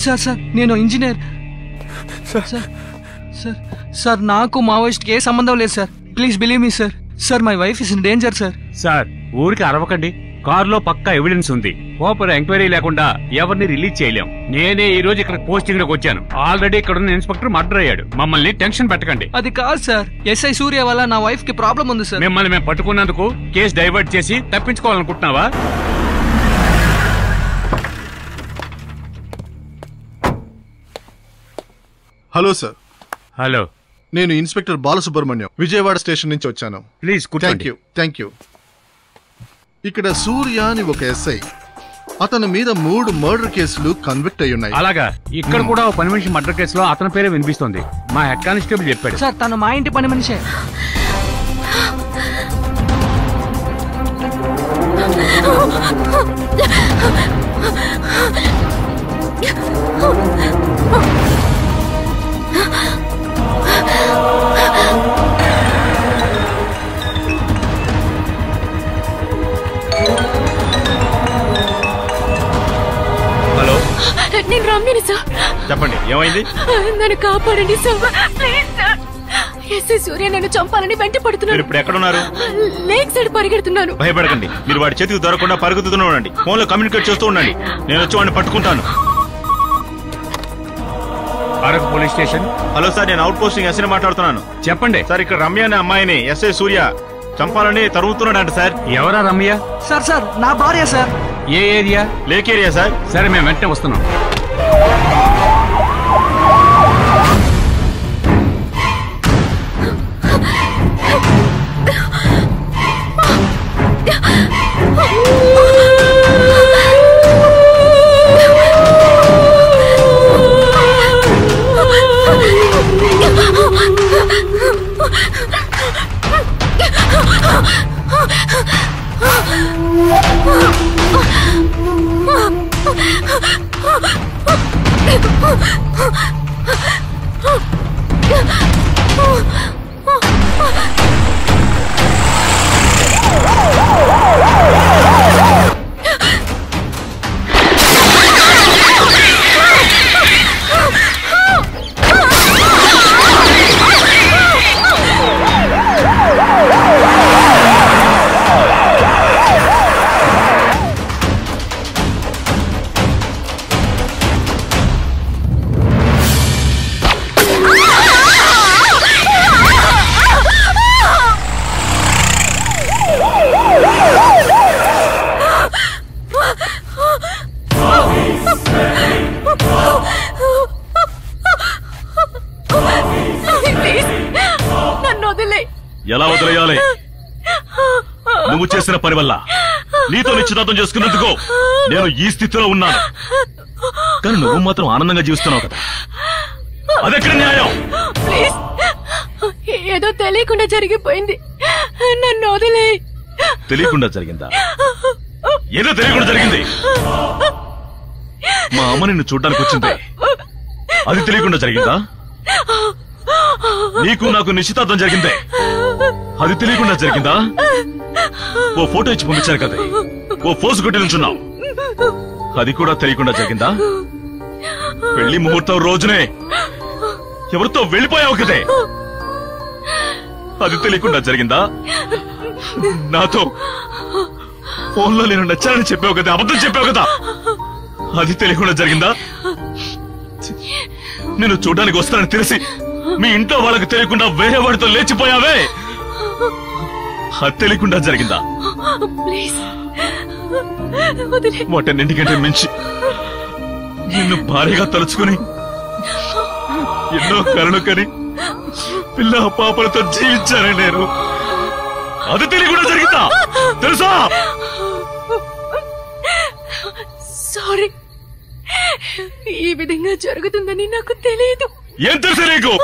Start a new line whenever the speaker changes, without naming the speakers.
Sir sir నేను engineer sir sir sir నాకు మావోయిస్ట్కి ఏ సంబంధం లేదు sir. Please believe me sir. Sir my wife is in danger sir.
Sir ఊరికి అరవకండి. కారులో పక్కా evidence ఉంది. ఓపెన్ ఎంక్వైరీ లేకుండా ఎవరిని రిలీజ్ చేయలేం. నేనే ఈ రోజు ఇక్కడ పోస్టింగ్ లోకి వచ్చాను. ఆల్రెడీ ఇక్కడ ఉన్న ఇన్స్పెక్టర్ మర్డర్ అయ్యాడు. మమ్మల్ని టెన్షన్ పెట్టకండి.
అది కాదు సార్, ఎస్ఐ సూర్య వల్ల నా వైఫ్ కి ప్రాబ్లం ఉంది సార్.
మిమ్మల్ని మేము పట్టుకున్నందుకు కేసు డైవర్ట్ చేసి తప్పించుకోవాలనుకుంటున్నావా?
Hello sir.
హలో,
నేను ఇన్స్పెక్టర్ బాలసుబ్రహ్మణ్యం, విజయవాడ స్టేషన్ నుంచి వచ్చాను.
ప్లీజ్ కూర్చోండి.
Thank you. ఇక్కడ సూర్య అని ఒక ఎస్ఐ, అతని మీద 3 మర్డర్ కేసులు కన్విక్ట్ అయి ఉన్నాయి.
అలాగా, ఇక్కడ కూడా ఒక పని మనిషి మర్డర్ కేసులో అతని పేరే వినిపిస్తుంది. మా హెడ్ కానిస్టేబుల్ చెప్పాడు.
సార్ తను మా ఇంటి పని మనిషే.
హలో,
నేను రమ్యని సార్.
చెప్పండి, ఏమైంది?
నన్ను కాపాడండి sir, please sir. SI Surya నన్ను చంపాలని వెంట పడుతున్నాడు.
ఇప్పుడు ఎక్కడున్నారు?
లేక్ సైడ్ పరిగెడుతున్నాను.
భయపడకండి, మీరు వాడి చేతికి దొరకకుండా పరిగెత్తుతూనే ఉండండి. ఫోన్ లో కమ్యూనికేట్ చేస్తూ ఉండండి. నేను వచ్చి వాడిని పట్టుకుంటాను. Araku police station.
Hello sir, నేను అవుట్ పోస్టింగ్ ఎస్ఐని మాట్లాడుతున్నాను.
చెప్పండి
సార్, ఇక్కడ రమ్య అనే అమ్మాయిని ఎస్ఐ సూర్య చంపాలని తరుగుతున్నాడంట సార్.
ఎవరా రమ్య?
సార్ సార్ నా భార్య సార్.
ఏ ఏరియా?
Lake area sir.
సరే, మేము వెంటనే వస్తున్నాం.
ఎలా వదిలేయాలి? నువ్వు చేసిన పని వల్ల, నీతో నిశ్చితార్థం చేసుకున్నందుకు నేను ఈ స్థితిలో ఉన్నాను. కానీ నువ్వు మాత్రం ఆనందంగా జీవిస్తున్నావు కదా, అదెక్కడ న్యాయం?
ఏదో తెలియకుండా జరిగిపోయింది, నన్ను వదిలే.
తెలియకుండా జరిగిందా? ఏదో తెలియకుండా జరిగింది. మా అమ్మ నిన్ను చూడ్డానికి వచ్చింది, అది తెలియకుండా జరిగిందా? నీకు నాకు నిశ్చితార్థం జరిగిందే, అది తెలియకుండా జరిగిందా? ఓ ఫోటో ఇచ్చి పంపించారు కదా, ఓ ఫోర్స్ కొట్టి నుంచున్నావు, అది కూడా తెలియకుండా జరిగిందా? పెళ్లి ముహూర్తం రోజునే ఎవరితో వెళ్ళిపోయావు కదే, అది తెలియకుండా జరిగిందా? నాతో ఫోన్లో నేను నచ్చానని చెప్పావు కదా, అబద్ధం చెప్పావు కదా, అది తెలియకుండా జరిగిందా? నేను చూడడానికి వస్తానని తెలిసి మీ ఇంట్లో వాళ్ళకి తెలియకుండా వేరే వాడితో లేచిపోయావే, అది తెలియకుండా జరిగిందా? వాటన్నింటికంటే మించి నిన్ను భారీగా తలుచుకుని ఎన్నో కలలు కని పిల్ల పాపలతో జీవించానే నేను, అది తెలియకుండా జరిగిందా? తెలుసా?
సారీ, ఈ విధంగా జరుగుతుందని నాకు తెలియదు.
ఏం తెలుసా నీకు?